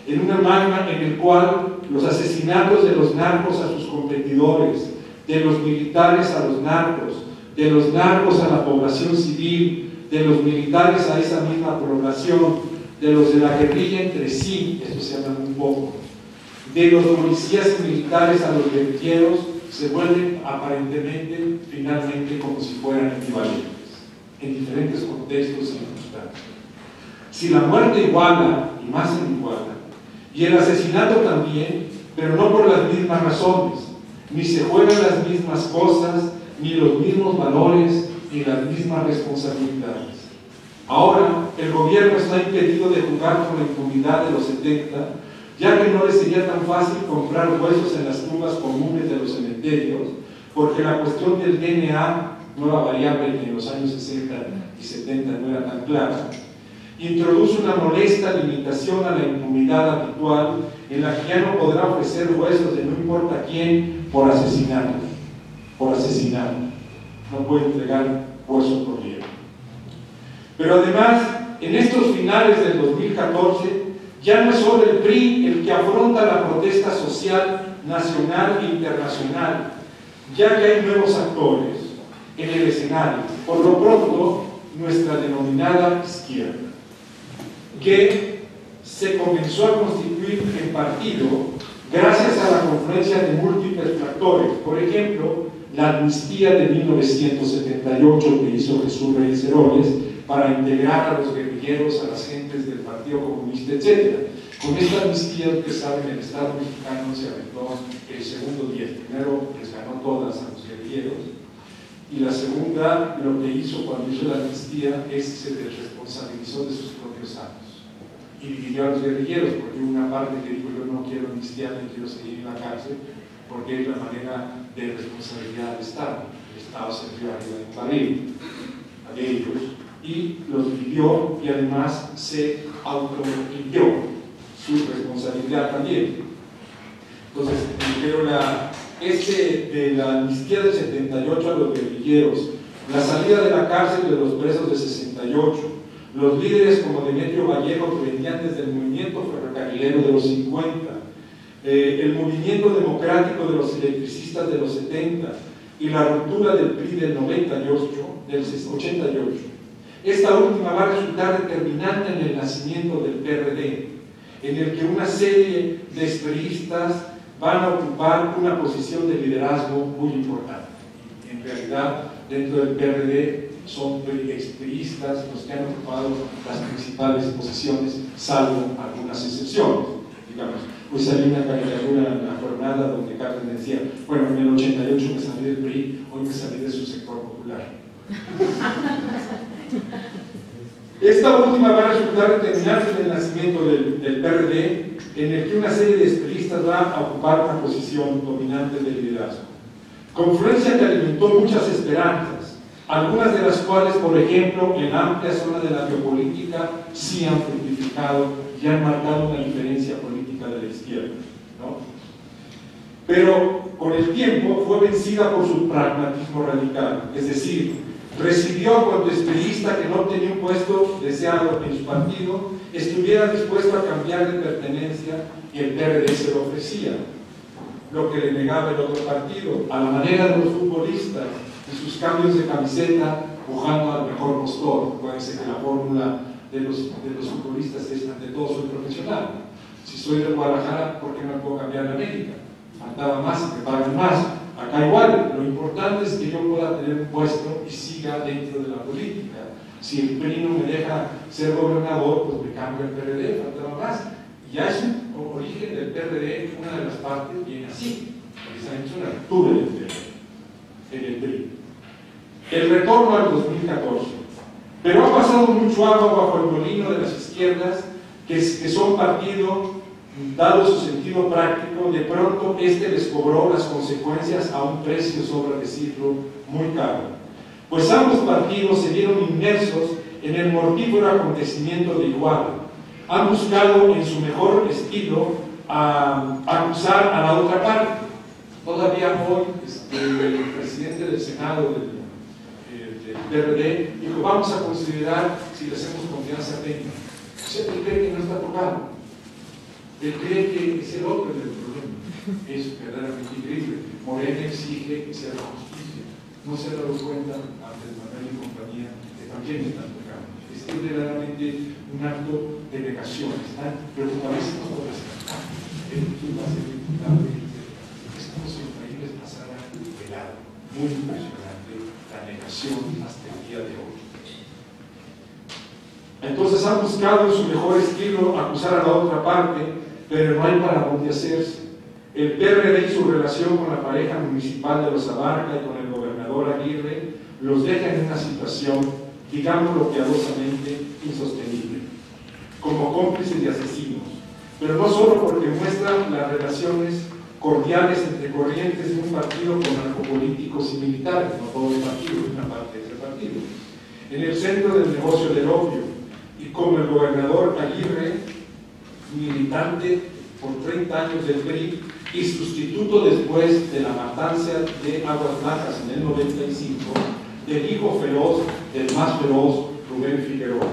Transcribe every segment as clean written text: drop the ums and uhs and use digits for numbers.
en una magma en el cual los asesinatos de los narcos a sus competidores, de los militares a los narcos a la población civil, de los militares a esa misma población, de los de la guerrilla entre sí, esto se habla muy poco, de los policías y militares a los guerrilleros, se vuelven aparentemente, finalmente, como si fueran equivalentes, en diferentes contextos y circunstancias. Si la muerte iguala, y más en iguala, y el asesinato también, pero no por las mismas razones, ni se juegan las mismas cosas, ni los mismos valores, ni las mismas responsabilidades. Ahora, el gobierno está impedido de jugar con la impunidad de los 70, ya que no le sería tan fácil comprar huesos en las tumbas comunes de los cementerios, porque la cuestión del DNA, nueva variable que en los años 60 y 70 no era tan clara, introduce una molesta limitación a la impunidad habitual, en la que ya no podrá ofrecer huesos de no importa quién por asesinato. No puede entregar huesos por liebre. Pero además, en estos finales del 2014, ya no es solo el PRI el que afronta la protesta social nacional e internacional, ya que hay nuevos actores en el escenario. Por lo pronto, nuestra denominada izquierda, que se comenzó a constituir en partido gracias a la confluencia de múltiples factores. Por ejemplo, la amnistía de 1978 que hizo Jesús Reyes Heroles para integrar a los guerrilleros, a las gentes del Partido Comunista, etc. Con esta amnistía, ustedes saben, el Estado mexicano se aventó el segundo día. Primero les ganó todas a los guerrilleros, y la segunda, lo que hizo cuando hizo la amnistía es se desresponsabilizó de sus propios actos y dividió a los guerrilleros, porque hubo una parte que dijo: yo no quiero amnistía, me quiero seguir en la cárcel, porque es la manera de responsabilidad del Estado. El Estado se vio arriba de un barril a ellos y los dividió, y además se autolimpió su responsabilidad también. Entonces, pero de la amnistía del 78 a los guerrilleros, la salida de la cárcel de los presos de 68, los líderes como Demetrio Vallejo, que venían desde el movimiento ferrocarrilero de los 50, el movimiento democrático de los electricistas de los 70 y la ruptura del PRI del 88. Esta última va a resultar determinante en el nacimiento del PRD, en el que una serie de expriistas van a ocupar una posición de liderazgo muy importante. En realidad, dentro del PRD son expriistas los que han ocupado las principales posiciones, salvo algunas excepciones. Digamos, pues salió una caricatura en la jornada donde Cárdenas decía: bueno, en el 88 me salí del PRI, hoy me salí de su sector popular. Esta última va a resultar determinante en el nacimiento del PRD, en el que una serie de expriistas va a ocupar una posición dominante de liderazgo. Confluencia que alimentó muchas esperanzas, algunas de las cuales, por ejemplo, en la amplia zona de la biopolítica, sí han fructificado y han marcado una diferencia política de la izquierda, ¿no? Pero con el tiempo fue vencida por su pragmatismo radical, es decir, recibió a cuanto expriista que no obtenía un puesto deseado en su partido estuviera dispuesto a cambiar de pertenencia, y el PRD se lo ofrecía, lo que le negaba el otro partido, a la manera de los futbolistas y sus cambios de camiseta, pujando al mejor postor. Acuérdense que la fórmula de los futbolistas es: ante todo soy profesional. Si soy de Guadalajara, ¿por qué no puedo cambiar de América? Faltaba más, me pagan más. Acá igual, lo importante es que yo pueda tener un puesto y siga dentro de la política. Si el PRI no me deja ser gobernador, pues me cambio al PRD, faltaba más. Y ya es un origen del PRD, una de las partes viene así, precisamente una ruptura del PRD, en el PRI. El retorno al 2014. Pero ha pasado mucho agua bajo el molino de las izquierdas, que son partido, dado su sentido práctico, de pronto les cobró las consecuencias a un precio, sobra decirlo, muy caro. Pues ambos partidos se vieron inmersos en el mortífero acontecimiento de Iguala. Han buscado en su mejor estilo acusar a la otra parte. Todavía hoy el presidente del Senado del PRD dijo: vamos a considerar si le hacemos confianza técnica. El PRD no está tocado. Él cree que es el otro el problema. Es verdaderamente increíble. Morena exige que se haga justicia. No se ha dado cuenta, Andrés Manuel y compañía, que también están tocando. Es verdaderamente un acto de negación. Están preocupadísimos por las campañas. Él va a ser diputado. Es como si el país les pasara pelado. Muy impresionante la negación hasta el día de hoy. Entonces han buscado en su mejor estilo acusar a la otra parte, pero no hay para dónde hacerse. El PRD y su relación con la pareja municipal de los Abarca y con el gobernador Aguirre los deja en una situación, digámoslo piadosamente, insostenible, como cómplices de asesinos, pero no solo porque muestran las relaciones cordiales entre corrientes de un partido con narcopolíticos y militares, no todo el partido, una parte de ese partido. En el centro del negocio del opio, y como el gobernador Aguirre, militante por 30 años del PRI y sustituto después de la matanza de Aguas Blancas en el 95, del hijo feroz, del más feroz, Rubén Figueroa,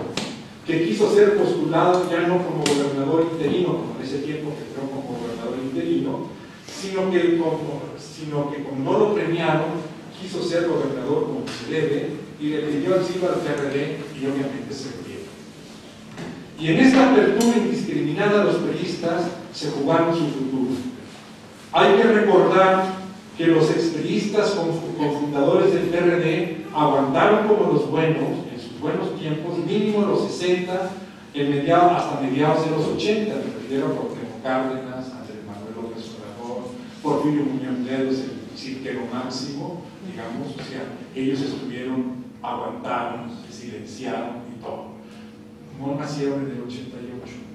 que quiso ser postulado ya no como gobernador interino, como en ese tiempo que entró como gobernador interino, sino que como no lo premiaron, quiso ser gobernador como se debe y le pidió asilo al PRD y obviamente se lo dieron. Y en esta apertura indiscriminada los priistas se jugaron su futuro. Hay que recordar que los expriistas cofundadores del PRD aguantaron como los buenos, en sus buenos tiempos, mínimo los 60, hasta mediados de los 80, me refiero a Cuauhtémoc Cárdenas, Andrés Manuel López Obrador, Porfirio Muñoz Ledo es el cirquero máximo, digamos, o sea, ellos estuvieron, aguantaron, se silenciaron y todo. No nacieron en el 88,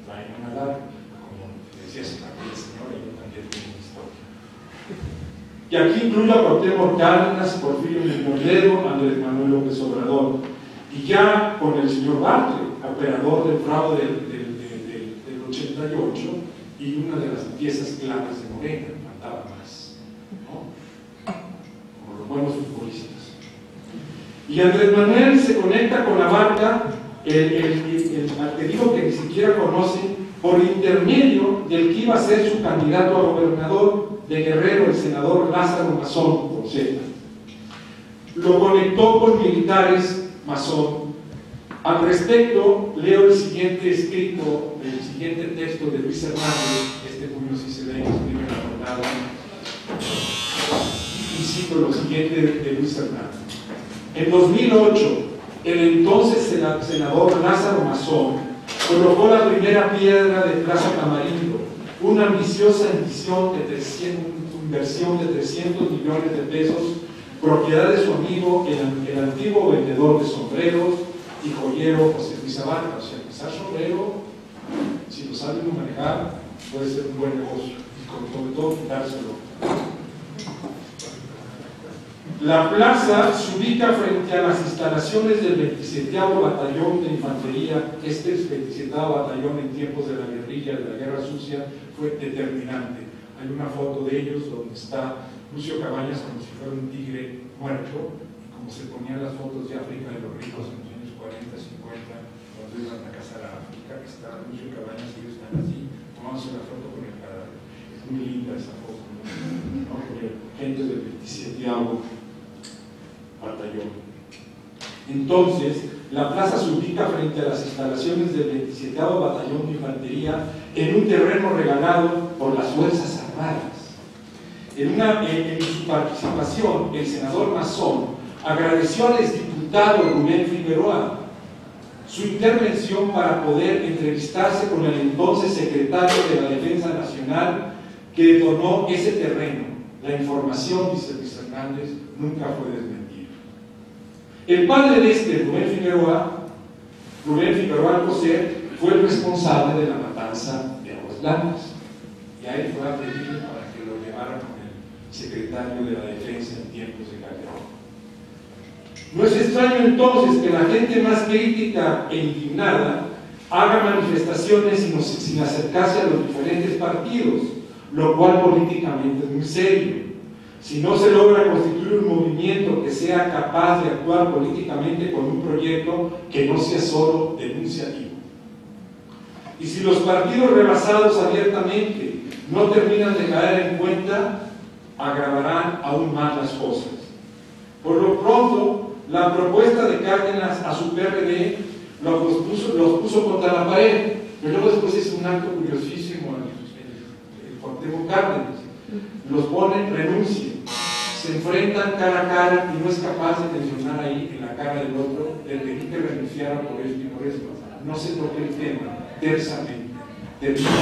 traen una larga, como decía la señora, yo también tengo historia. Y aquí incluyo a Cuauhtémoc Cárdenas, Porfirio Muñoz Ledo, Andrés Manuel López Obrador, y ya con el señor Bartlett, operador del fraude del 88, y una de las piezas claves de Morena, faltaba más, ¿no? Como los buenos futbolistas. Y Andrés Manuel se conecta con la marca, al que digo que ni siquiera conocen, por intermedio del que iba a ser su candidato a gobernador de Guerrero, el senador Lázaro Mazón, por Z. Lo conectó con militares masón. Al respecto, leo el siguiente escrito, el siguiente texto de Luis Hernández, este puño si se lee, escribe en la portada, y cito lo siguiente de Luis Hernández. En 2008, el entonces senador Lázaro Mazón colocó la primera piedra de Plaza Tamarindo, una ambiciosa inversión de 300 millones de pesos, propiedad de su amigo, el antiguo vendedor de sombreros y joyero José Luis Abarca. O sea, pisar sombrero, si lo sabe uno manejar, puede ser un buen negocio, y sobre todo quitárselo. La plaza se ubica frente a las instalaciones del 27º Batallón de Infantería. Este 27º Batallón en tiempos de la guerrilla, de la Guerra Sucia, fue determinante. Hay una foto de ellos donde está Lucio Cabañas como si fuera un tigre muerto, y como se ponían las fotos de África de los ricos en los años 40, 50, cuando iban a cazar a África, que está Lucio Cabañas y ellos están así, tomándose la foto con el cadáver. Es muy linda esa foto, ¿no? Porque gente del 27º Batallón. Entonces, la plaza se ubica frente a las instalaciones del 27º Batallón de Infantería en un terreno regalado por las Fuerzas Armadas. En su participación, el senador Mazón agradeció al exdiputado Rubén Figueroa su intervención para poder entrevistarse con el entonces secretario de la Defensa Nacional que donó ese terreno. La información, dice Luis Hernández, nunca fue desmentida. El padre de este, Rubén Figueroa Alcocer, fue el responsable de la matanza de Aguas Blancas. Y a él fue a pedirle para que lo llevara con el secretario de la Defensa en tiempos de Calderón. No es extraño entonces que la gente más crítica e indignada haga manifestaciones sin acercarse a los diferentes partidos, lo cual políticamente es muy serio. Si no se logra constituir un movimiento que sea capaz de actuar políticamente con un proyecto que no sea solo denunciativo. Y si los partidos rebasados abiertamente no terminan de caer en cuenta, agravarán aún más las cosas. Por lo pronto, la propuesta de Cárdenas a su PRD los puso contra la pared, pero luego después hizo un acto curiosísimo el Cuauhtémoc Cárdenas. Los pone, renuncien, se enfrentan cara a cara y no es capaz de mencionar ahí en la cara del otro el que renunciara por esto y por esto. No se toca el tema tersamente. Termina y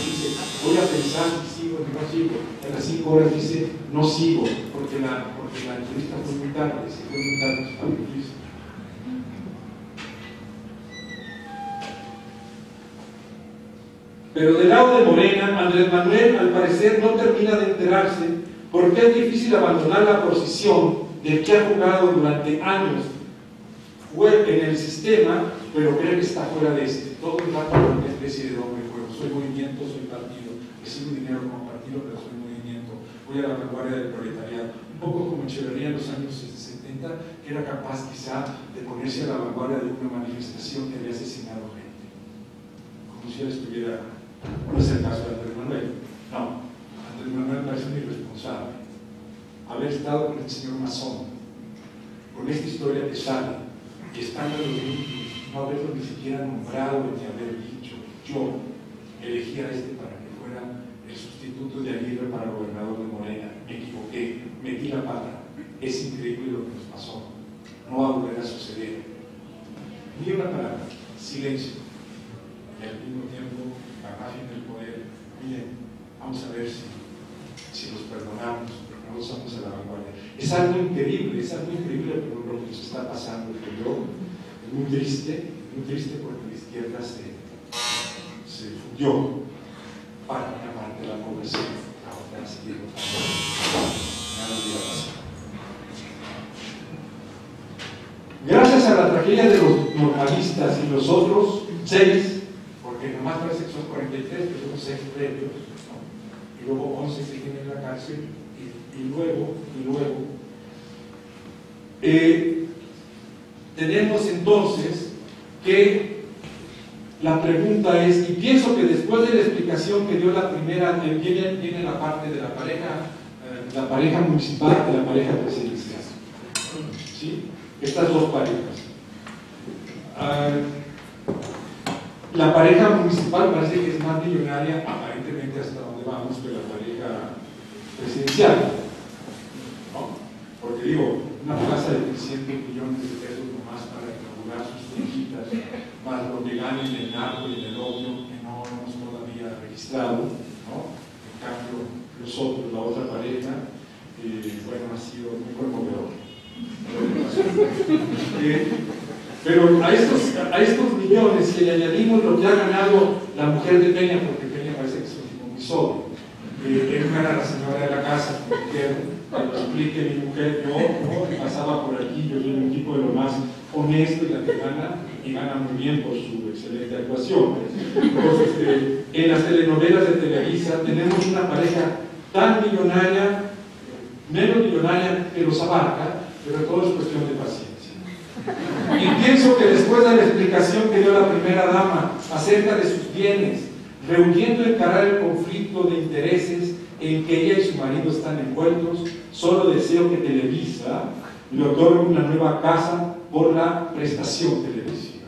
dice, voy a pensar si sigo o no sigo. A las 5 horas dice, no sigo, porque la entrevista fue muy tarde, se fue muy tarde para el juicio. Pero del lado de Morena, Andrés Manuel al parecer no termina de enterarse porque es difícil abandonar la posición del que ha jugado durante años en el sistema, pero cree que está fuera de este. Todo el rato es una especie de doble juego. Soy movimiento, soy partido, recibo dinero como partido, pero soy movimiento. Voy a la vanguardia del proletariado. Un poco como Echeverría en los años 70, que era capaz quizá de ponerse a la vanguardia de una manifestación que había asesinado gente. Como si él estuviera... No es el caso de Andrés Manuel. No, Andrés Manuel parece un irresponsable. Haber estado con el señor Mazón, con esta historia que sale, y estando en los vínculos, no haberlo ni siquiera nombrado ni haber dicho, yo elegí a este para que fuera el sustituto de Aguirre para gobernador de Morena, me equivoqué, metí la pata. Es increíble lo que nos pasó. No va a volver a suceder. Ni una palabra, silencio. Y al mismo tiempo, la mafia en el poder. Miren, vamos a ver si los perdonamos, porque no somos a la vanguardia. Es algo increíble por lo que nos está pasando. Pero es muy triste porque la izquierda se fundió para una parte de la población, la otra se dio nada hubiera pasado. Gracias a la tragedia de los normalistas y los otros 6, porque nomás parece que son 43, pero son 6 previos, ¿no? Y luego 11 siguen en la cárcel, y luego tenemos entonces que la pregunta es, y pienso que después de la explicación que dio la primera, viene la parte de la pareja municipal y la pareja presidencial, ¿sí? Estas dos parejas. La pareja municipal parece que es más millonaria, aparentemente hasta donde vamos, que la pareja presidencial, ¿no? Porque digo, una plaza de 300 millones de pesos nomás para inaugurar sus viejitas, más lo que ganen en el narco y en el odio, que no hemos todavía registrado, ¿no? En cambio, nosotros, la otra pareja, bueno, ha sido muy conmovedor. Pero a estos millones, si le añadimos lo que ha ganado la mujer de Peña, porque Peña parece que es un tipo muy sobrio, él gana la señora de la casa, que lo explique mi mujer, yo pasaba por aquí, yo soy un tipo de lo más honesto y gana muy bien por su excelente actuación. Entonces, en las telenovelas de Televisa tenemos una pareja tan millonaria, menos millonaria que los abarca, pero todo es cuestión de paciencia. Y pienso que después de la explicación que dio la primera dama acerca de sus bienes, reuniendo encarar el conflicto de intereses en que ella y su marido están envueltos, solo deseo que Televisa le otorgue una nueva casa por la prestación televisiva.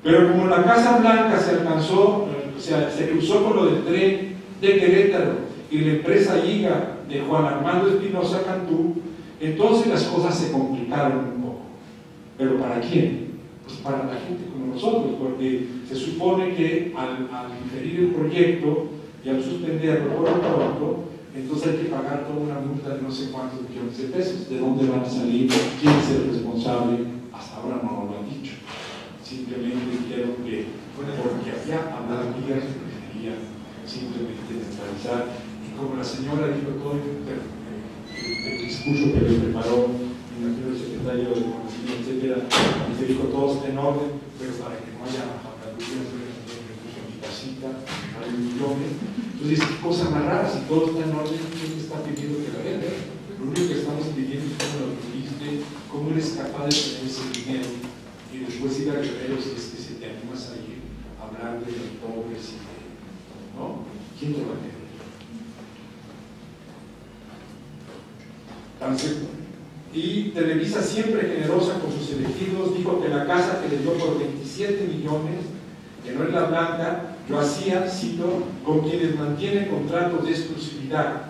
Pero como la Casa Blanca se alcanzó, se cruzó con lo del tren de Querétaro y la empresa IGA de Juan Armando Espinosa Cantú, entonces las cosas se complicaron un poco. ¿Pero para quién? Pues para la gente como nosotros, porque se supone que al diferir el proyecto y al suspenderlo por lo pronto, entonces hay que pagar toda una multa de no sé cuántos millones de pesos. ¿De dónde van a salir? ¿Quién es el responsable? Hasta ahora no lo han dicho. Simplemente dijeron que, bueno, porque había habladurías que preferían simplemente neutralizar. Y como la señora dijo todo el discurso que le preparó el secretario de Economía, etcétera, y se dijo todo está en orden, pero para que no haya habladurías, recurso a mi casita, hay millones. Entonces, qué cosa más rara, si todo está en orden, ¿quién te está pidiendo que la venda? Lo único que estamos pidiendo es cómo lo tuviste, cómo eres capaz de tener ese dinero y después ir a Guerrero si es que se te animas a ir hablar de los pobres y de, ¿no? ¿Quién lo va a querer? Y Televisa, siempre generosa con sus elegidos, dijo que la casa que le dio por 27 millones, que no es la blanca, lo hacía, cito, con quienes mantienen contratos de exclusividad.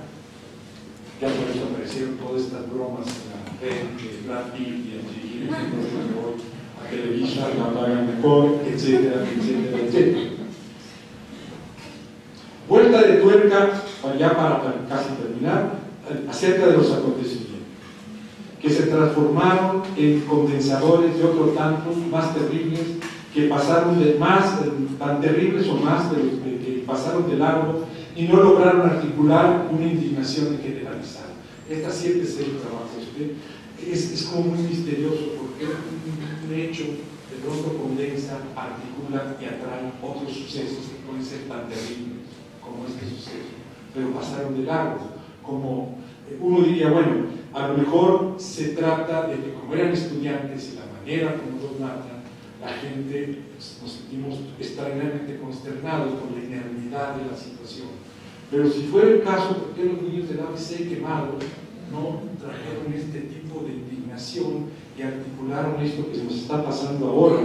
Ya por eso aparecieron todas estas bromas en la red de Brad Pitt y el dirigir a Televisa, la pagan mejor, etcétera, etcétera, etcétera. Vuelta de tuerca, ya para casi terminar, acerca de los acontecimientos, que se transformaron en condensadores de otro tanto más terribles, que pasaron de más, tan terribles o más de los que pasaron de largo y no lograron articular una indignación generalizada. Estas 7 series trabajos es como muy misterioso, porque un hecho de pronto condensa, articula y atrae otros sucesos que pueden ser tan terribles como este suceso, pero pasaron de largo. Como uno diría, bueno, a lo mejor se trata de que como eran estudiantes y la manera como los matan, la gente nos sentimos extrañamente consternados con la inermidad de la situación. Pero si fuera el caso, ¿por qué los niños del ABC quemados no trajeron este tipo de indignación y articularon esto que nos está pasando ahora?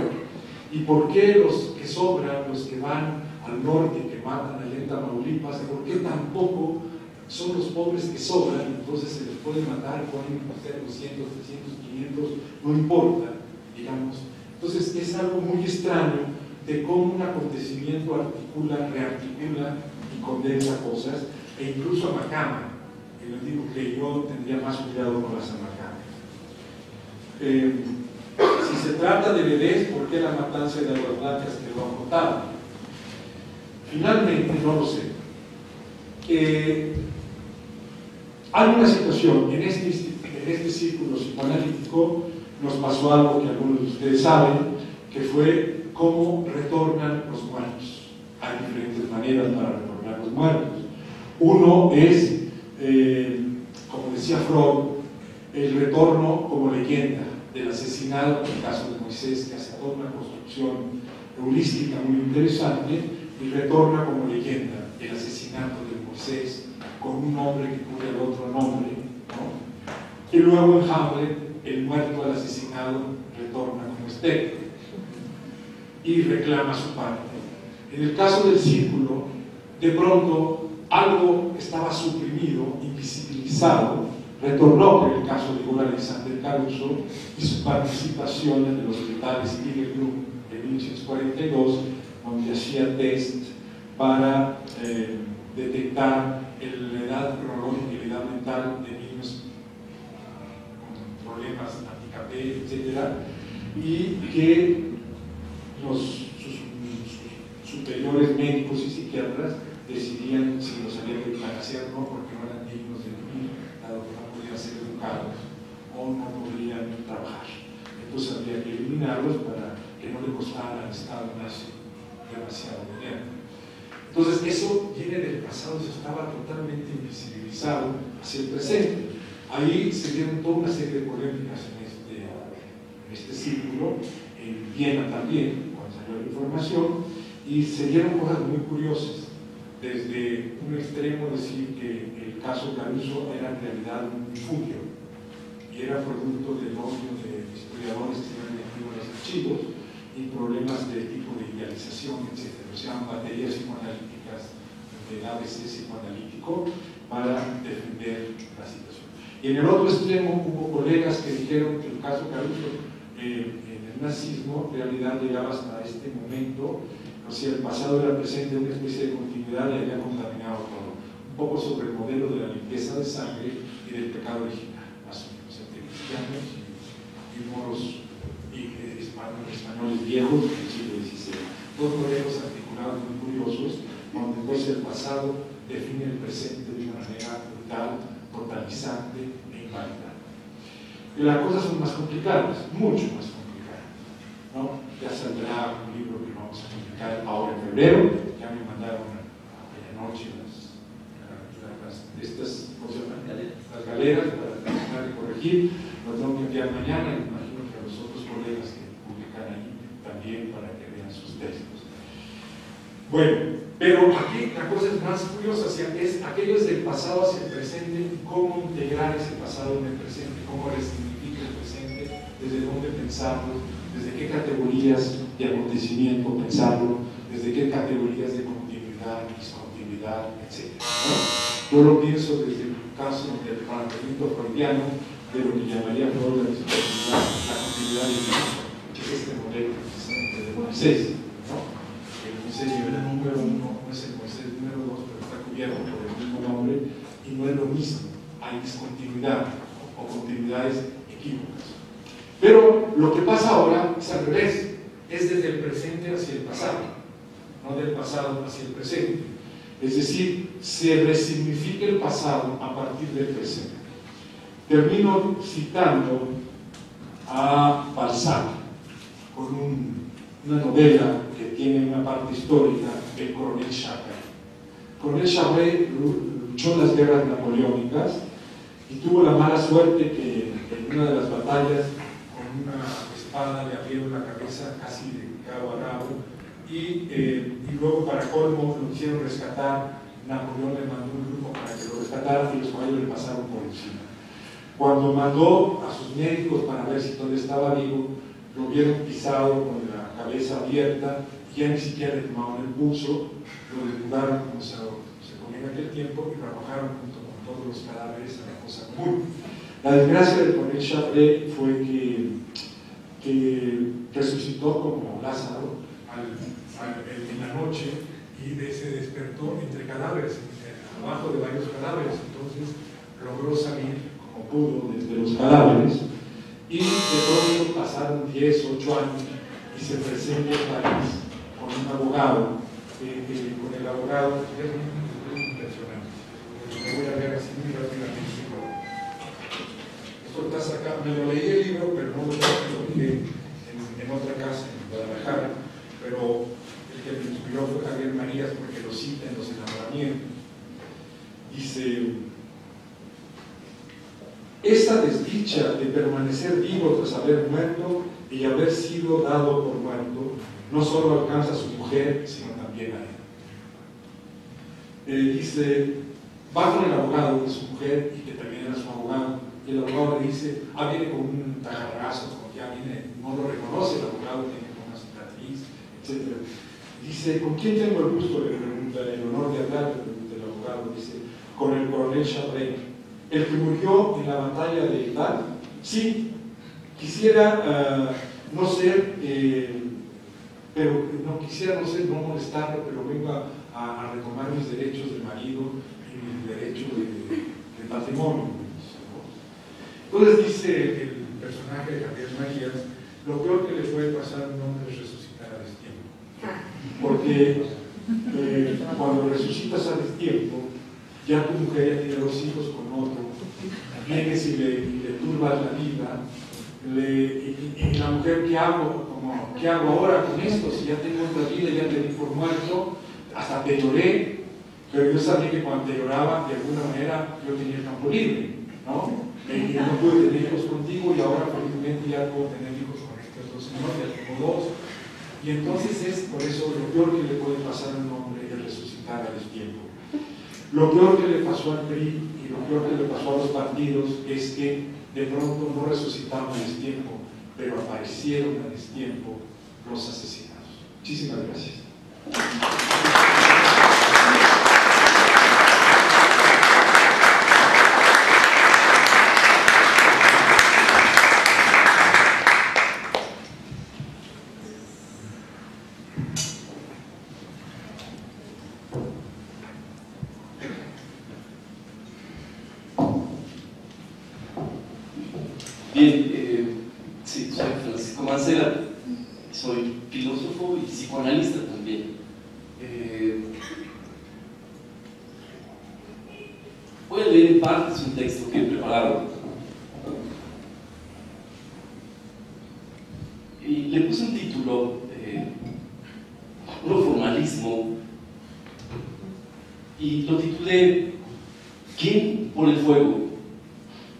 ¿Y por qué los que sobran, los que van al norte, que matan allá en Tamaulipas, por qué tampoco son los pobres que sobran, entonces se les puede matar, pueden ser 200, 300, 500, no importa, digamos? Entonces es algo muy extraño de cómo un acontecimiento articula, rearticula y condensa cosas, e incluso Amacama, que les digo que yo tendría más cuidado con las Amacamas. Si se trata de bebés, ¿por qué la matanza de Aguas Blancas quedó acotada? Finalmente, no lo sé. Hay una situación, en este círculo psicoanalítico nos pasó algo que algunos de ustedes saben, que fue cómo retornan los muertos. Hay diferentes maneras para retornar los muertos. Uno es, como decía Freud, el retorno como leyenda del asesinado, en el caso de Moisés, que hace toda una construcción heurística muy interesante, y retorna como leyenda el asesinato de Moisés con un nombre que cubre al otro nombre, ¿no? Y luego en Hamlet, el muerto al asesinado retorna como espectro y reclama su parte. En el caso del círculo, de pronto algo estaba suprimido, invisibilizado, retornó, en el caso de Igor Alexander Caruso y su participación en el hospital Spiegelblum en 1942, donde hacía test para detectar la edad cronológica y la edad mental de niños con problemas anti-KP, etc. Y que sus superiores médicos y psiquiatras decidían si los había que eutanasiar o no, porque no eran dignos de vivir, dado que no podían ser educados o no podrían trabajar. Entonces había que eliminarlos para que no le costara al Estado nazi demasiado dinero. Entonces eso viene del pasado, eso estaba totalmente invisibilizado hacia el presente. Ahí se dieron toda una serie de polémicas en este círculo, en Viena también, cuando salió la información, y se dieron cosas muy curiosas. Desde un extremo decir que el caso Caruso era en realidad un refugio y era producto del odio de historiadores que se habían metido en los archivos y problemas de tipo de idealización, etc. O sea, baterías psicoanalíticas del ABC psicoanalítico para defender la situación. Y en el otro extremo hubo colegas que dijeron que el caso Caruso en el nazismo en realidad llegaba hasta este momento, o sea, el pasado era presente, una especie de continuidad y había contaminado todo. Un poco sobre el modelo de la limpieza de sangre y del pecado original, más o menos, entre cristianos y moros españoles viejos del siglo XVI. Dos modelos articulados muy curiosos, donde entonces el pasado define el presente de una manera brutal, totalizante e invalidante. Y las cosas son más complicadas, mucho más complicadas, ¿no? Ya saldrá un libro que vamos a publicar ahora en febrero, ya me mandaron aquella noche las galeras para terminar de corregir, lo tengo que enviar mañana y imagino que a los otros colegas que publican ahí también para que vean sus textos. Bueno, pero aquí la cosa es más curiosa, es aquello es del pasado hacia el presente, y cómo integrar ese pasado en el presente, cómo resignificar el presente, desde dónde pensarlo, desde qué categorías de acontecimiento pensarlo, desde qué categorías de continuidad, discontinuidad, etc. ¿No? Yo lo pienso desde el caso del planteamiento freudiano de lo que llamaría Freud la discontinuidad, la continuidad de vida, que es este modelo precisamente de Moisés, ¿no? El Moisés nivel número 1 no es el Moisés número 2, pero está cubierto por el mismo nombre y no es lo mismo, hay discontinuidad o continuidades equívocas. Pero lo que pasa ahora es al revés, es desde el presente hacia el pasado, no del pasado hacia el presente. Es decir, se resignifica el pasado a partir del presente. Termino citando a Balzac con una novela que tiene una parte histórica, El Coronel Charret. Coronel Charret luchó en las guerras napoleónicas y tuvo la mala suerte que en una de las batallas con una espada le abrieron la cabeza casi de cabo a cabo y luego para colmo lo hicieron rescatar. Napoleón le mandó un grupo para que lo rescatara y los caballos le pasaron por encima. Cuando mandó a sus médicos para ver si todavía estaba vivo, lo vieron pisado con la cabeza abierta, ya ni siquiera le tomaban el pulso, lo desnudaron como se ponía en aquel tiempo y lo arrojaron junto con todos los cadáveres a la fosa común. La desgracia del coronel Charret fue que resucitó como Lázaro en la noche y se despertó entre cadáveres, abajo de varios cadáveres. Entonces logró salir como pudo desde los cadáveres y de pronto pasaron 10, 8 años y se presenta en París con un abogado, con el abogado es impresionante. Me voy a ver así muy rápidamente. Esto está sacado, me lo leí el libro, pero no lo dejé en otra casa en Guadalajara, pero el que me inspiró fue Javier Marías porque lo cita en Los Enamoramientos. Dice: esta desdicha de permanecer vivo tras haber muerto y haber sido dado por muerto no solo alcanza a su mujer, sino también a él. Dice, va con el abogado de su mujer y que también era su abogado, y el abogado le dice, viene con un tajarrazo, como ya viene, no lo reconoce, el abogado tiene una cicatriz, etc. Dice, ¿con quién tengo el gusto? Le pregunta, el honor de hablar, le pregunta el abogado, dice, con el coronel Charret, el que murió en la batalla de Val. Sí, quisiera no ser, pero no quisiera no ser, no molestarlo, pero vengo a retomar mis derechos de marido y mis derechos de patrimonio. Entonces dice el personaje de Javier Marías, lo peor que le puede pasar a un hombre es resucitar a destiempo. Porque cuando resucitas a destiempo, ya tu mujer ya tiene 2 hijos con otro, vienes y le turbas la vida, y la mujer, ¿qué hago? ¿Qué hago ahora con esto? Si ya tengo otra vida, ya te di por muerto, hasta te lloré, pero yo sabía que cuando te lloraba, de alguna manera, yo tenía el campo libre, ¿no? Y no pude tener hijos contigo y ahora felizmente ya puedo tener hijos con estos 2 señores, ya tengo 2. Y entonces es por eso lo peor que le puede pasar a un hombre es resucitar a destiempo. Lo peor que le pasó al PRI y lo peor que le pasó a los partidos es que de pronto no resucitaron a destiempo, pero aparecieron a destiempo los asesinados. Muchísimas gracias. Bien, sí, soy Francisco Mancera, soy filósofo y psicoanalista también. Voy a leer en partes un texto que he preparado. Y le puse un título, puro formalismo, y lo titulé ¿Quién por el fuego?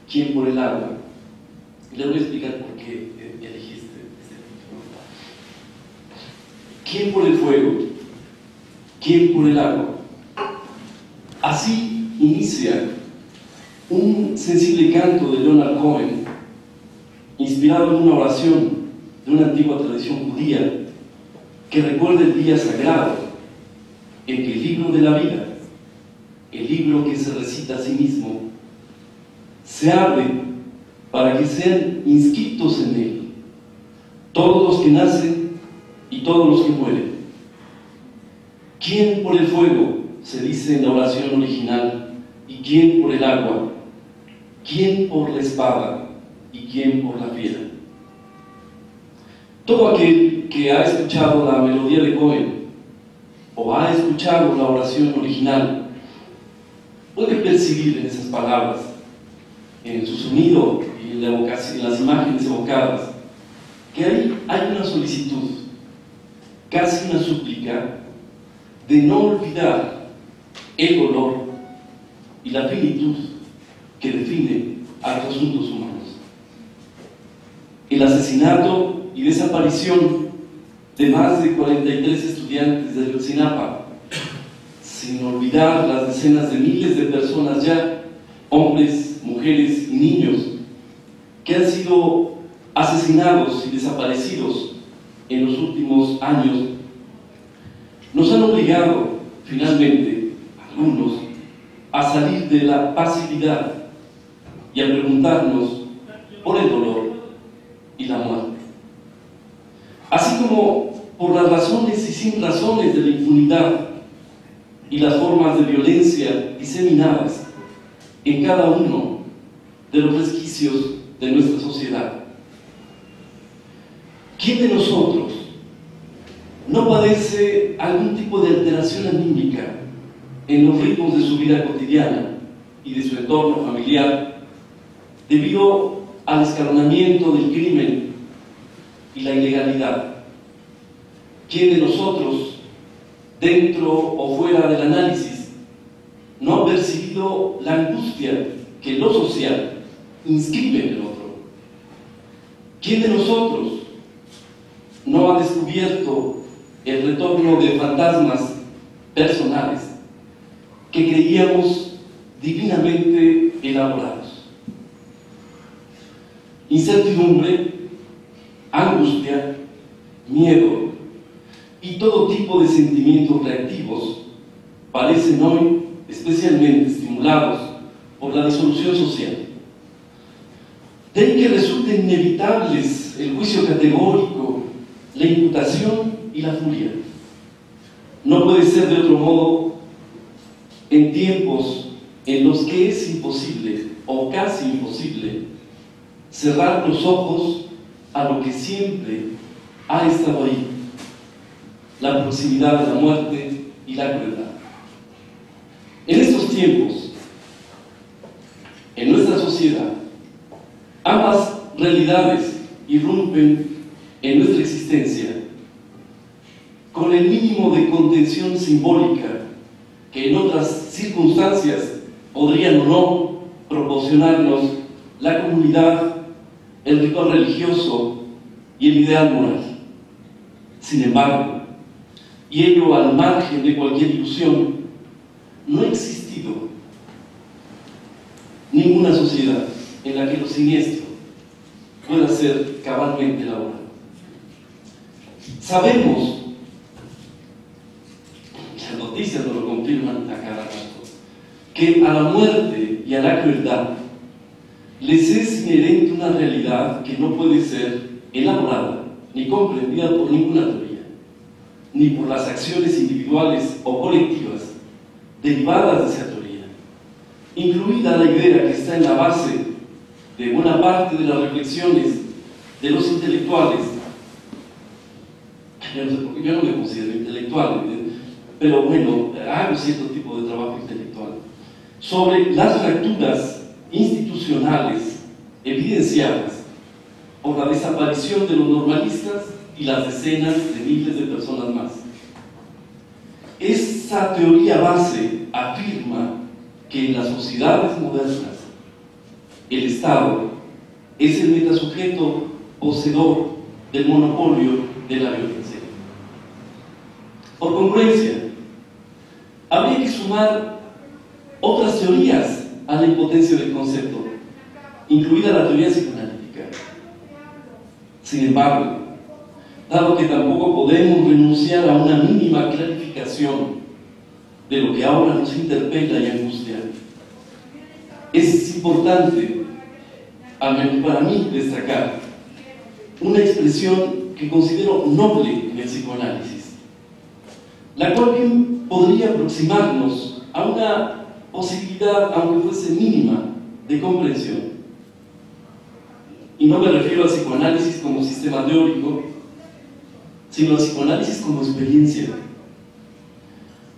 ¿Quién por el agua? Le voy a explicar por qué elegí este título. ¿Quién por el fuego? ¿quién por el agua? Así inicia un sensible canto de Leonard Cohen, inspirado en una oración de una antigua tradición judía que recuerda el día sagrado en que el libro de la vida, el libro que se recita a sí mismo, se abre para que sean inscritos en él todos los que nacen y todos los que mueren. ¿Quién por el fuego?, se dice en la oración original, y quién por el agua, quién por la espada y quién por la piedra. Todo aquel que ha escuchado la melodía de Cohen o ha escuchado la oración original puede percibir en esas palabras, en su sonido y en las imágenes evocadas, que ahí hay una solicitud, casi una súplica, de no olvidar el dolor y la finitud que define a los asuntos humanos. El asesinato y desaparición de más de 43 estudiantes de Ayotzinapa, sin olvidar las decenas de miles de personas ya, hombres, mujeres y niños, que han sido asesinados y desaparecidos en los últimos años, nos han obligado finalmente, algunos, a salir de la pasividad y a preguntarnos por el dolor y la muerte. Así como por las razones y sin razones de la impunidad y las formas de violencia diseminadas en cada uno de los resquicios de nuestra sociedad. ¿Quién de nosotros no padece algún tipo de alteración anímica en los ritmos de su vida cotidiana y de su entorno familiar debido al escalonamiento del crimen y la ilegalidad? ¿Quién de nosotros, dentro o fuera del análisis, no ha percibido la angustia que lo social inscribe en el otro? ¿Quién de nosotros no ha descubierto el retorno de fantasmas personales que creíamos divinamente elaborados? Incertidumbre, angustia, miedo y todo tipo de sentimientos reactivos parecen hoy especialmente estimulados por la disolución social. De ahí que resulten inevitables el juicio categórico, la imputación y la furia. No puede ser de otro modo en tiempos en los que es imposible o casi imposible cerrar los ojos a lo que siempre ha estado ahí: la proximidad de la muerte y la crueldad. En estos tiempos, en nuestra sociedad, ambas realidades irrumpen en nuestra existencia con el mínimo de contención simbólica que en otras circunstancias podrían o no proporcionarnos la comunidad, el ritual religioso y el ideal moral. Sin embargo, y ello al margen de cualquier ilusión, no ha existido ninguna sociedad en la que lo siniestro pueda ser cabalmente elaborado. Sabemos, las noticias nos lo confirman a cada rato, que a la muerte y a la crueldad les es inherente una realidad que no puede ser elaborada ni comprendida por ninguna teoría, ni por las acciones individuales o colectivas derivadas de esa teoría, incluida la idea que está en la base de buena parte de las reflexiones de los intelectuales. Yo no me considero intelectual, pero bueno, hago cierto tipo de trabajo intelectual sobre las fracturas institucionales evidenciadas por la desaparición de los normalistas y las decenas de miles de personas más. Esa teoría base afirma que en las sociedades modernas el Estado es el metasujeto poseedor del monopolio de la violencia. Por congruencia, habría que sumar otras teorías a la impotencia del concepto, incluida la teoría psicoanalítica. Sin embargo, dado que tampoco podemos renunciar a una mínima clarificación de lo que ahora nos interpela y angustia, es importante, al menos para mí, destacar una expresión que considero noble en el psicoanálisis, la cual bien podría aproximarnos a una posibilidad, aunque fuese mínima, de comprensión. Y no me refiero al psicoanálisis como sistema teórico, sino al psicoanálisis como experiencia,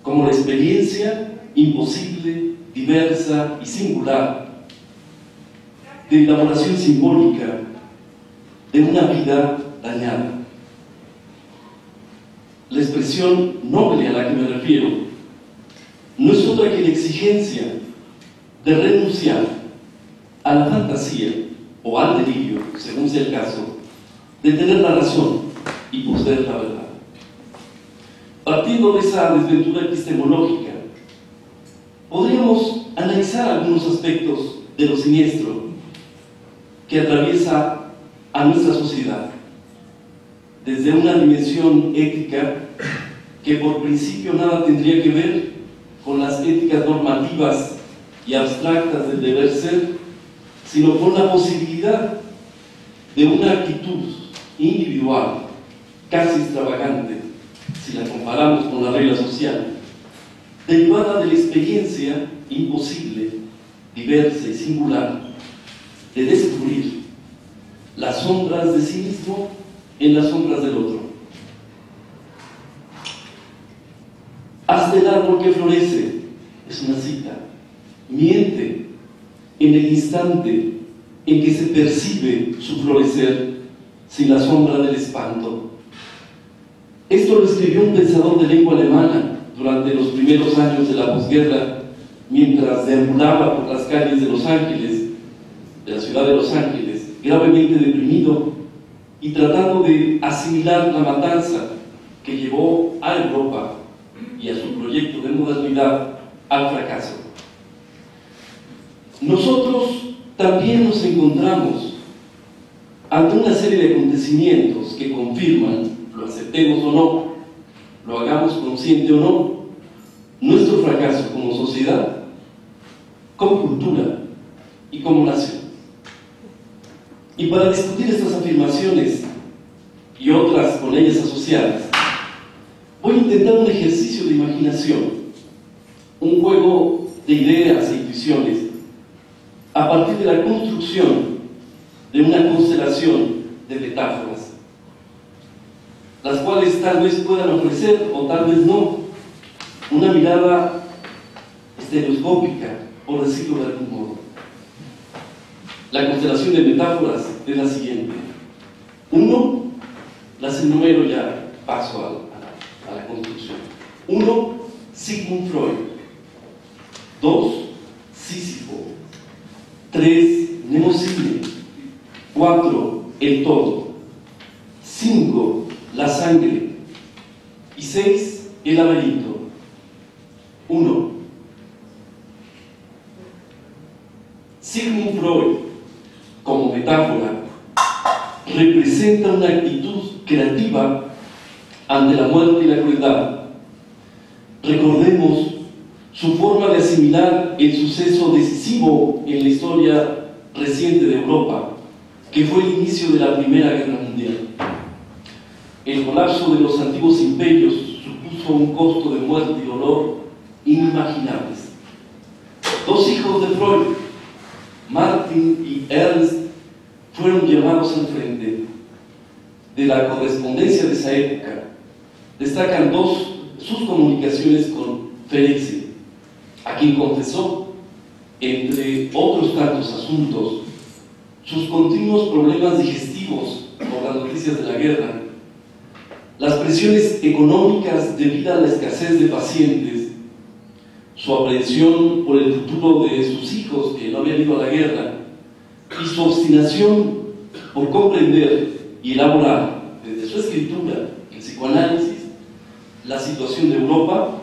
como la experiencia imposible, diversa y singular de elaboración simbólica de una vida dañada. La expresión noble a la que me refiero no es otra que la exigencia de renunciar a la fantasía o al delirio, según sea el caso, de tener la razón y poseer la verdad. Partiendo de esa desventura epistemológica, podríamos analizar algunos aspectos de lo siniestro que atraviesa a nuestra sociedad, desde una dimensión ética que por principio nada tendría que ver con las éticas normativas y abstractas del deber ser, sino con la posibilidad de una actitud individual, casi extravagante, si la comparamos con la regla social, derivada de la experiencia imposible, diversa y singular de descubrir las sombras de sí mismo en las sombras del otro. Haz del árbol que florece, es una cita, miente en el instante en que se percibe su florecer sin la sombra del espanto. Esto lo escribió un pensador de lengua alemana durante los primeros años de la posguerra, mientras deambulaba por las calles de Los Ángeles, de la ciudad de Los Ángeles, gravemente deprimido y tratando de asimilar la matanza que llevó a Europa y a su proyecto de modernidad al fracaso. Nosotros también nos encontramos ante una serie de acontecimientos que confirman, lo aceptemos o no, lo hagamos consciente o no, nuestro fracaso como sociedad, como cultura y como nación. Y para discutir estas afirmaciones y otras con ellas asociadas, voy a intentar un ejercicio de imaginación, un juego de ideas e intuiciones a partir de la construcción de una constelación de metáforas, las cuales tal vez puedan ofrecer o tal vez no una mirada estereoscópica, por decirlo de algún modo. La constelación de metáforas es la siguiente. 1, las enumero ya, paso a la construcción. 1, Sigmund Freud. 2, Sísifo. 3, Mnemosyne. 4, el todo. 5, la sangre. Y 6, el laberinto. 1. Sigmund Freud, como metáfora, representa una actitud creativa ante la muerte y la crueldad. Recordemos su forma de asimilar el suceso decisivo en la historia reciente de Europa, que fue el inicio de la Primera Guerra Mundial. El colapso de los antiguos imperios supuso un costo de muerte y dolor inimaginables. 2 hijos de Freud, Martin y Ernst, fueron llamados al frente. De la correspondencia de esa época destacan sus comunicaciones con Félix, a quien confesó, entre otros tantos asuntos, sus continuos problemas digestivos por las noticias de la guerra, las presiones económicas debido a la escasez de pacientes, su aprehensión por el futuro de sus hijos que no habían ido a la guerra, y su obstinación por comprender y elaborar desde su escritura, el psicoanálisis, la situación de Europa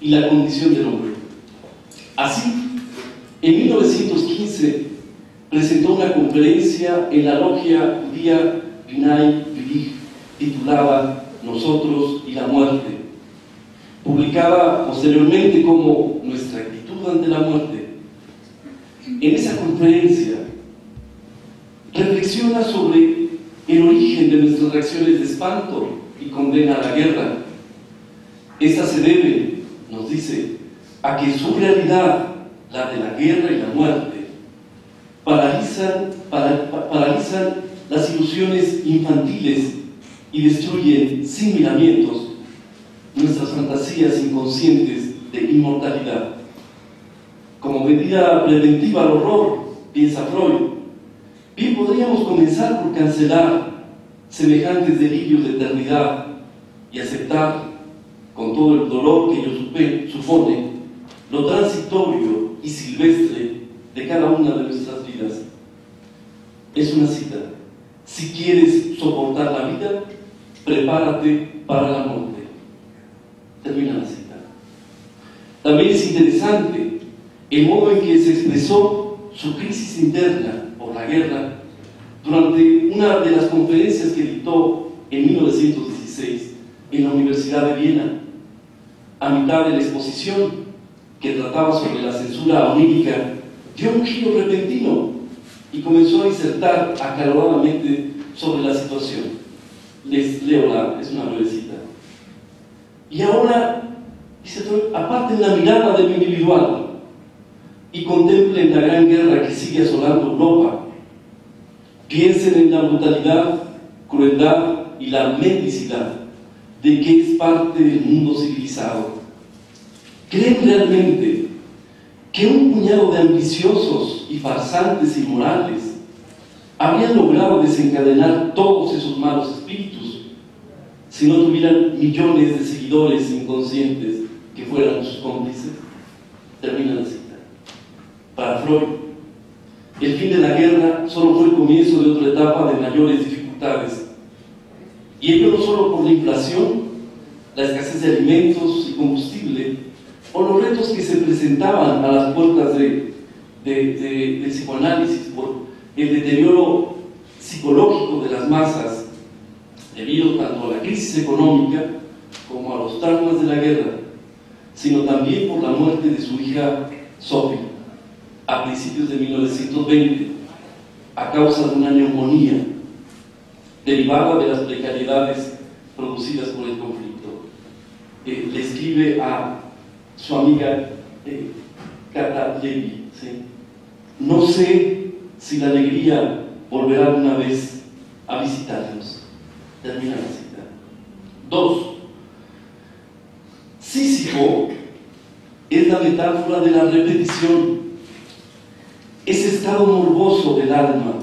y la condición del hombre. Así, en 1915 presentó una conferencia en la logia judía Bnai B'rith titulada Nosotros y la muerte, publicada posteriormente como Nuestra actitud ante la muerte. En esa conferencia reflexiona sobre el origen de nuestras reacciones de espanto y condena a la guerra. Esta se debe, nos dice, a que su realidad, la de la guerra y la muerte, paralizan las ilusiones infantiles y destruyen sin miramientos nuestras fantasías inconscientes de inmortalidad. Como medida preventiva al horror, piensa Freud, bien podríamos comenzar por cancelar semejantes delirios de eternidad y aceptar, con todo el dolor que ello supone, lo transitorio y silvestre de cada una de nuestras vidas. Es una cita: si quieres soportar la vida, prepárate para la muerte. Termina la cita. También es interesante el modo en que se expresó su crisis interna por la guerra durante una de las conferencias que dictó en 1916 en la Universidad de Viena. A mitad de la exposición, que trataba sobre la censura onírica, dio un giro repentino y comenzó a disertar acaloradamente sobre la situación. Les leo es una brevecita. Y ahora, dice Freud, aparten la mirada de lo individual y contemplen la gran guerra que sigue asolando Europa. Piensen en la brutalidad, crueldad y la mendicidad de que es parte del mundo civilizado. ¿Creen realmente que un puñado de ambiciosos y farsantes inmorales habrían logrado desencadenar todos esos malos espíritus si no tuvieran millones de seguidores inconscientes que fueran sus cómplices? Termina la cita. Para Freud, el fin de la guerra solo fue el comienzo de otra etapa de mayores dificultades, y ello no solo por la inflación, la escasez de alimentos y combustible, o los retos que se presentaban a las puertas del psicoanálisis, por el deterioro psicológico de las masas, debido tanto a la crisis económica como a los traumas de la guerra, sino también por la muerte de su hija Sophie a principios de 1920, a causa de una neumonía derivada de las precariedades producidas por el conflicto. Le escribe a su amiga Kata Levi, ¿sí? No sé si la alegría volverá alguna vez a visitarnos. Termina la cita. 2. Sísifo es la metáfora de la repetición, ese estado morboso del alma,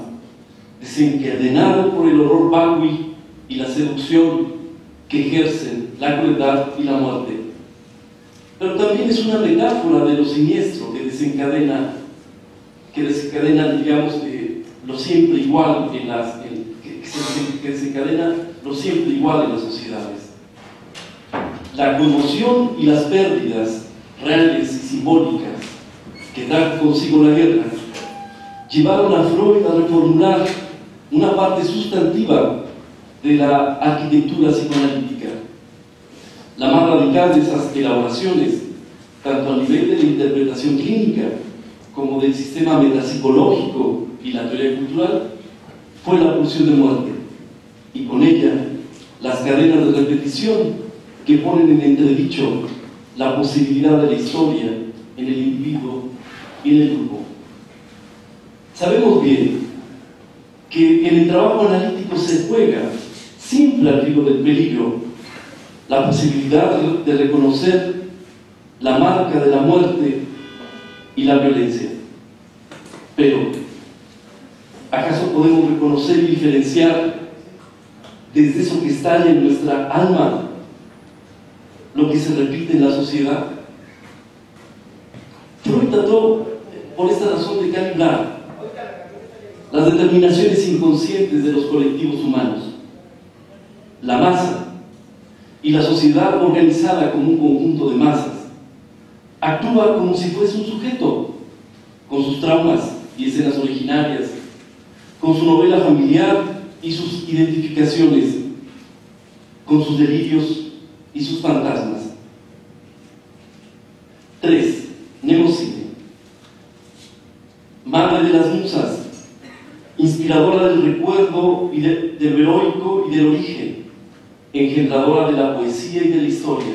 desencadenado por el horror vacui y la seducción que ejercen la crueldad y la muerte. Pero también es una metáfora de lo siniestro que desencadena, digamos, lo siempre igual que desencadena lo siempre igual en las sociedades. La conmoción y las pérdidas reales y simbólicas que trajo consigo la guerra llevaron a Freud a reformular una parte sustantiva de la arquitectura psicoanalítica. La más radical de esas elaboraciones, tanto a nivel de la interpretación clínica como del sistema metapsicológico y la teoría cultural, fue la pulsión de muerte, y con ella las cadenas de repetición que ponen en entredicho la posibilidad de la historia en el individuo y en el grupo. Sabemos bien que en el trabajo analítico se juega, siempre al filo del peligro, la posibilidad de reconocer la marca de la muerte y la violencia. Pero, ¿acaso podemos reconocer y diferenciar desde eso que estalla en nuestra alma lo que se repite en la sociedad? Freud trató, por esta razón, de calibrar las determinaciones inconscientes de los colectivos humanos, la masa y la sociedad organizada como un conjunto de masas actúa como si fuese un sujeto, con sus traumas y escenas originarias, con su novela familiar y sus identificaciones, con sus delirios y sus fantasmas. 3. Mnemosyne, madre de las musas, inspiradora del recuerdo y del heroico y del origen, engendradora de la poesía y de la historia.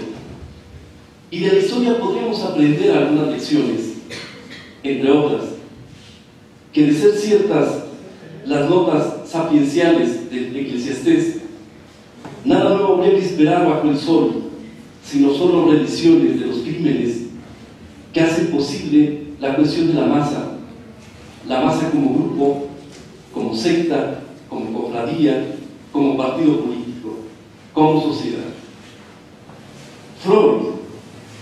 Y de la historia podríamos aprender algunas lecciones, entre otras, que de ser ciertas las notas sapienciales del Eclesiastés, nada nuevo habría que esperar bajo el sol, sino solo reediciones de los crímenes que hacen posible la cuestión de la masa como grupo, como secta, como cofradía, como partido político, como sociedad. Freud,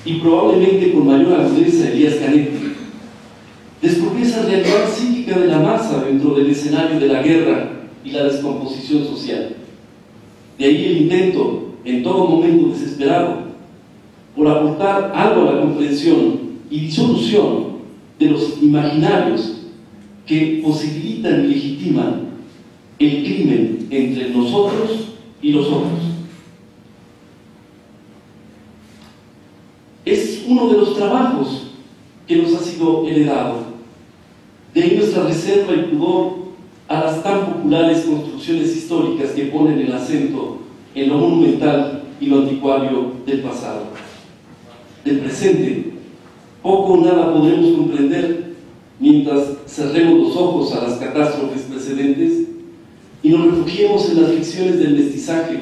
y probablemente con mayor agudeza Elías Canetti, descubrió esa realidad psíquica de la masa dentro del escenario de la guerra y la descomposición social. De ahí el intento, en todo momento desesperado, por aportar algo a la comprensión y disolución de los imaginarios que posibilitan y legitiman el crimen entre nosotros y los otros. Es uno de los trabajos que nos ha sido heredado. De ahí nuestra reserva y pudor a las tan populares construcciones históricas que ponen el acento en lo monumental y lo anticuario del pasado. Del presente, poco o nada podremos comprender mientras cerremos los ojos a las catástrofes precedentes y nos refugiemos en las ficciones del mestizaje,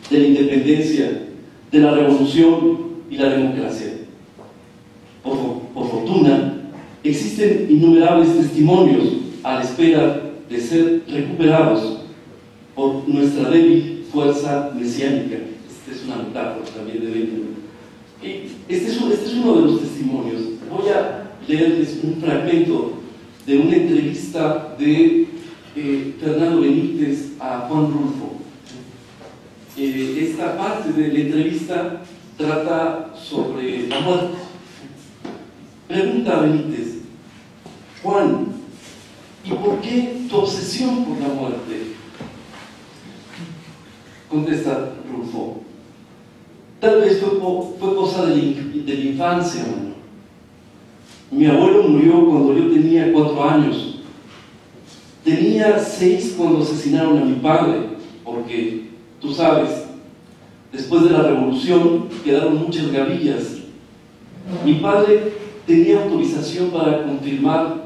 de la independencia, de la revolución y la democracia. Por fortuna, existen innumerables testimonios a la espera de ser recuperados por nuestra débil fuerza mesiánica. Esta es una metáfora también de Benjamin. Este es uno de los testimonios. Voy a leerles un fragmento de una entrevista de Fernando Benítez a Juan Rulfo. Esta parte de la entrevista trata sobre la muerte. Pregunta a Benítez: Juan, ¿y por qué tu obsesión por la muerte? Contesta Rulfo: tal vez fue cosa de la infancia, mano. Mi abuelo murió cuando yo tenía 4 años. Tenía 6 cuando asesinaron a mi padre, porque, tú sabes, después de la revolución quedaron muchas gavillas. Mi padre tenía autorización para confirmar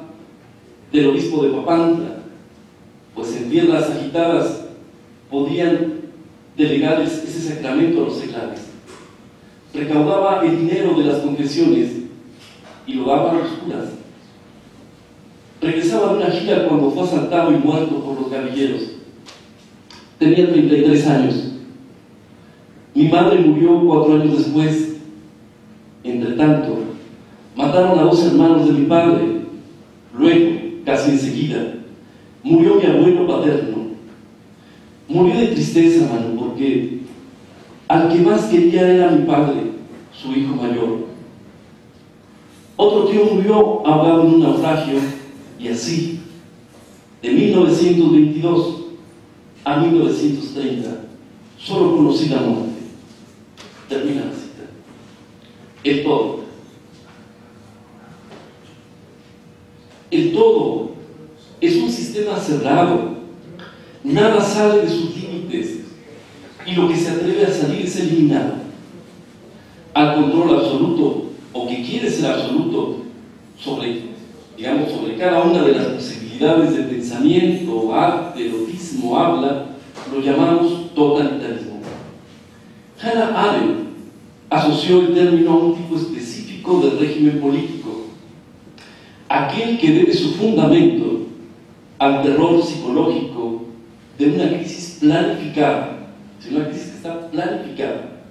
del obispo de Papantla, pues en tierras agitadas podían delegar ese sacramento a los seglares. Recaudaba el dinero de las confesiones y lo daba a los curas. Regresaba de una gira cuando fue asaltado y muerto por los gavilleros. Tenía 33 años. Mi madre murió 4 años después. Entre tanto, mataron a 2 hermanos de mi padre. Luego, casi enseguida, murió mi abuelo paterno. Murió de tristeza, mano, porque al que más quería era mi padre, su hijo mayor. Otro tío murió ahogado en un naufragio, y así, de 1922 a 1930, solo conocí la muerte. Termina la cita. El todo. El todo es un sistema cerrado. Nada sale de sus límites, y lo que se atreve a salir es eliminado. Al control absoluto, o que quiere ser absoluto, sobre cada una de las posibilidades de pensamiento, arte, erotismo, habla, lo llamamos totalitarismo. Hannah Arendt asoció el término a un tipo específico de régimen político, aquel que debe su fundamento al terror psicológico de una crisis planificada, una crisis que está planificada,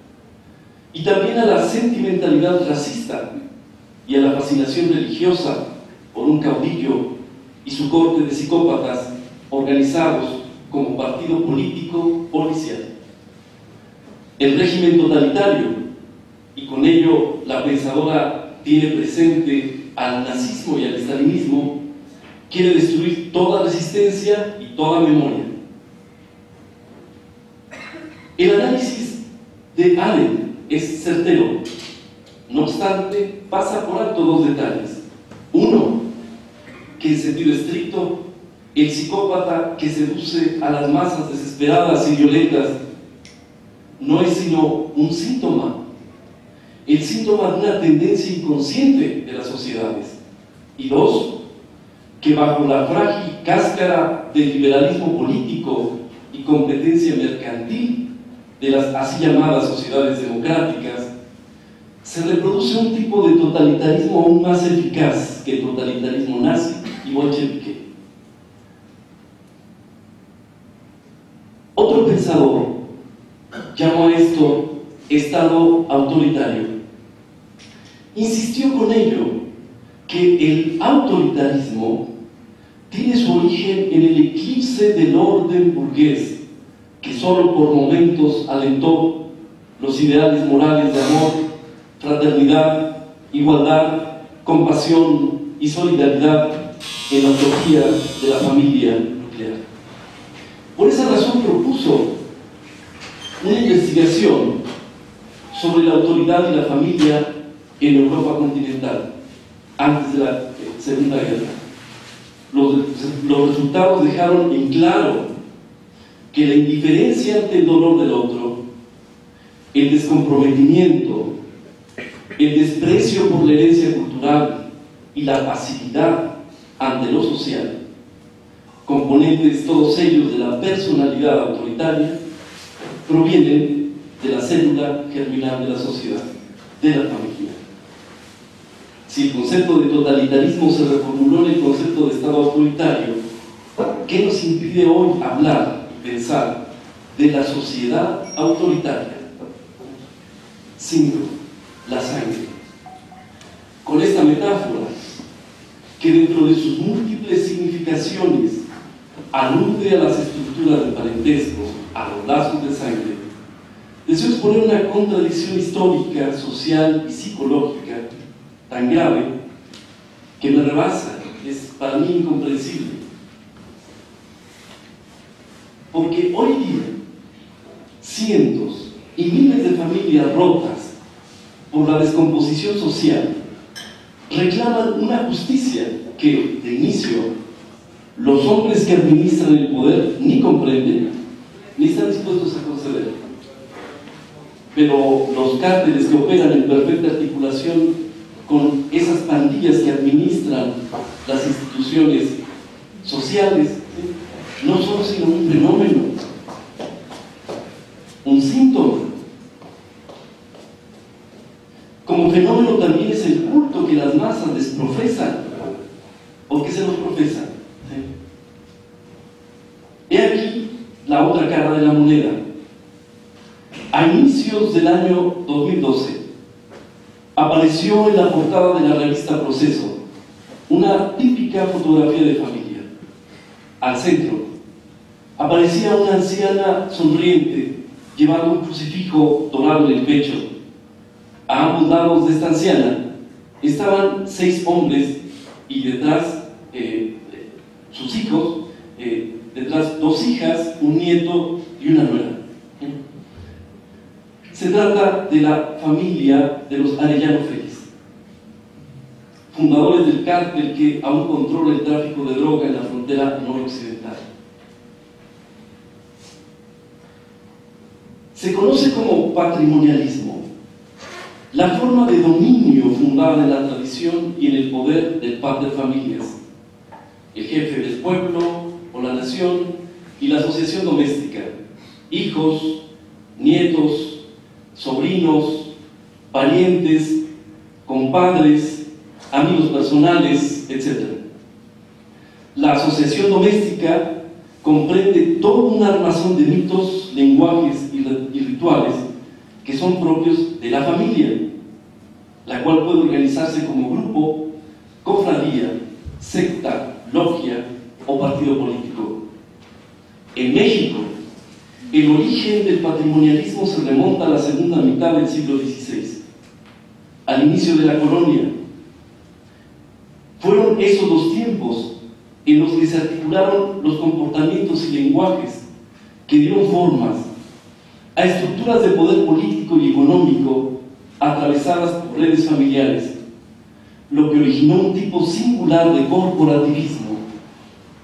y también a la sentimentalidad racista y a la fascinación religiosa por un caudillo y su corte de psicópatas organizados como partido político policial. El régimen totalitario, y con ello la pensadora tiene presente al nazismo y al estalinismo, quiere destruir toda resistencia y toda memoria. El análisis de Allen es certero, no obstante, pasa por alto dos detalles. Uno, que en sentido estricto, el psicópata que seduce a las masas desesperadas y violentas no es sino un síntoma, el síntoma de una tendencia inconsciente de las sociedades. Y dos, que bajo la frágil cáscara del liberalismo político y competencia mercantil de las así llamadas sociedades democráticas, se reproduce un tipo de totalitarismo aún más eficaz que el totalitarismo nazi y bolchevique. Otro pensador llamó a esto Estado autoritario. Insistió con ello que el autoritarismo tiene su origen en el eclipse del orden burgués, que solo por momentos alentó los ideales morales de amor, fraternidad, igualdad, compasión y solidaridad en la utopía de la familia nuclear. Por esa razón propuso una investigación sobre la autoridad y la familia en Europa continental antes de la Segunda Guerra. Los resultados dejaron en claro que la indiferencia ante el dolor del otro, el descomprometimiento, el desprecio por la herencia cultural y la pasividad ante lo social, componentes todos ellos de la personalidad autoritaria, provienen de la célula germinal de la sociedad, de la familia. Si el concepto de totalitarismo se reformuló en el concepto de Estado autoritario, ¿qué nos impide hoy hablar y pensar de la sociedad autoritaria? 5. La sangre. Con esta metáfora, que dentro de sus múltiples significaciones alude a las estructuras de parentesco, a los lazos de sangre, deseo exponer una contradicción histórica, social y psicológica tan grave que me rebasa, es para mí incomprensible. Porque hoy día, cientos y miles de familias rotas por la descomposición social reclaman una justicia que, de inicio, los hombres que administran el poder ni comprenden ni están dispuestos a conceder. Pero los cárteles que operan en perfecta articulación con esas pandillas que administran las instituciones sociales, ¿sí?, no son sino un fenómeno, un síntoma. Como fenómeno también es el culto que las masas les profesan. ¿Por qué se los profesan? ¿Sí? He aquí la otra cara de la moneda. A inicios del año 2012 apareció en la portada de la revista Proceso una típica fotografía de familia. Al centro aparecía una anciana sonriente llevando un crucifijo dorado en el pecho. A ambos lados de esta anciana estaban 6 hombres y detrás sus hijos, detrás 2 hijas, un nieto y una nuera. Se trata de la familia de los Arellano Félix, fundadores del cártel que aún controla el tráfico de droga en la frontera noroccidental. Se conoce como patrimonialismo la forma de dominio fundada en la tradición y en el poder del pater familias, el jefe del pueblo o la nación y la asociación doméstica, hijos, nietos, sobrinos, parientes, compadres, amigos personales, etc. La asociación doméstica comprende todo un armazón de mitos, lenguajes y rituales que son propios de la familia, la cual puede organizarse como grupo, cofradía, secta, logia o partido político. En México, el origen del patrimonialismo se remonta a la segunda mitad del siglo XVI. al inicio de la colonia. Fueron esos los tiempos en los que se articularon los comportamientos y lenguajes que dieron formas a estructuras de poder político y económico atravesadas por redes familiares, lo que originó un tipo singular de corporativismo,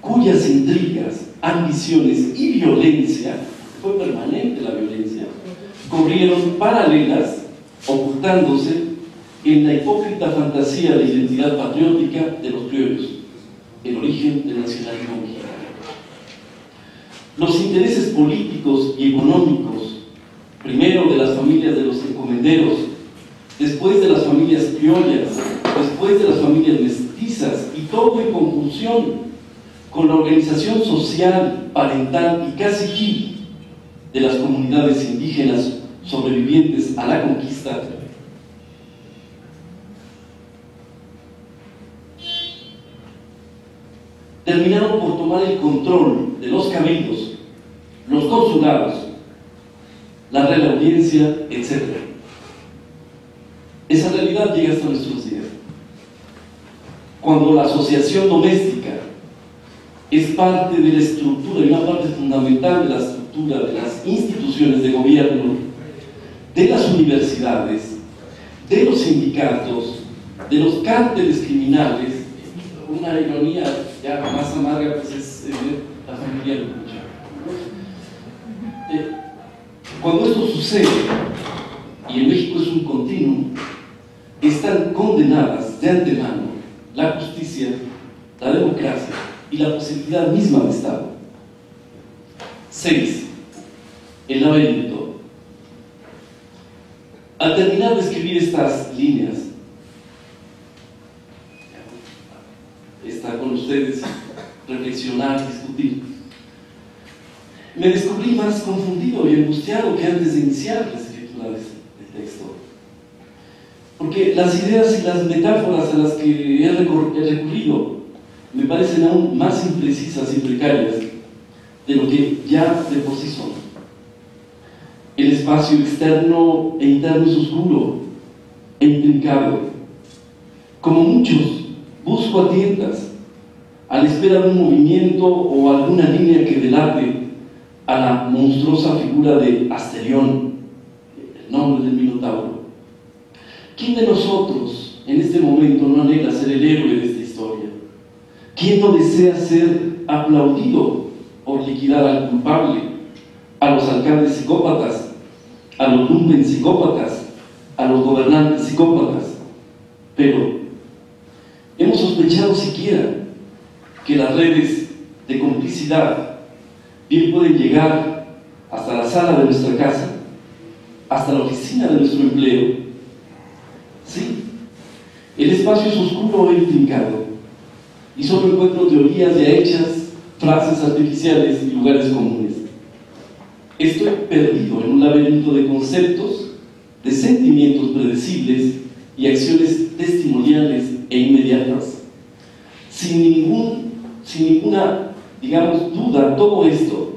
cuyas intrigas, ambiciones y violencia, fue permanente la violencia, corrieron paralelas, ocultándose en la hipócrita fantasía de identidad patriótica de los criollos, el origen del nacionalismo mexicano. Los intereses políticos y económicos, primero de las familias de los encomenderos, después de las familias criollas, después de las familias mestizas, y todo en conjunción con la organización social, parental y caciquil de las comunidades indígenas sobrevivientes a la conquista, terminaron por tomar el control de los cabildos, los consulados, la real audiencia, etc. Esa realidad llega hasta nuestros días. Cuando la asociación doméstica es parte de la estructura y una parte fundamental de la estructura de las instituciones de gobierno, de las universidades, de los sindicatos, de los cárteles criminales, una ironía ya más amarga, pues es la familia Lucha. Cuando esto sucede, y en México es un continuum, están condenadas de antemano la justicia, la democracia y la posibilidad misma de Estado. 6. El laberinto. Al terminar de escribir estas líneas, estar con ustedes, reflexionar, discutir, me descubrí más confundido y angustiado que antes de iniciar la escritura del texto. Porque las ideas y las metáforas a las que he recurrido me parecen aún más imprecisas y precarias de lo que ya de por sí son. El espacio externo e interno es oscuro e intrincado. Como muchos, busco a tientas, a la espera de un movimiento o alguna línea que delate a la monstruosa figura de Asterión, el nombre del Minotauro. ¿Quién de nosotros en este momento no anhela ser el héroe de esta historia? ¿Quién no desea ser aplaudido por liquidar al culpable, a los alcaldes psicópatas, a los lumpen psicópatas, a los gobernantes psicópatas? Pero ¿hemos sospechado siquiera que las redes de complicidad bien pueden llegar hasta la sala de nuestra casa, hasta la oficina de nuestro empleo? Sí, el espacio es oscuro e intrincado, y solo encuentro teorías ya hechas, frases artificiales y lugares comunes. Estoy perdido en un laberinto de conceptos, de sentimientos predecibles y acciones testimoniales e inmediatas. Sin ninguna, digamos, duda, todo esto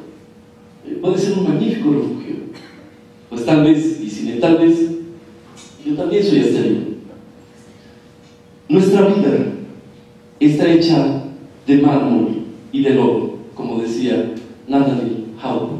puede ser un magnífico refugio. Pues tal vez, y sin el tal vez, yo también soy Asterión. Nuestra vida está hecha de mármol y de lodo, como decía Natalie Howe.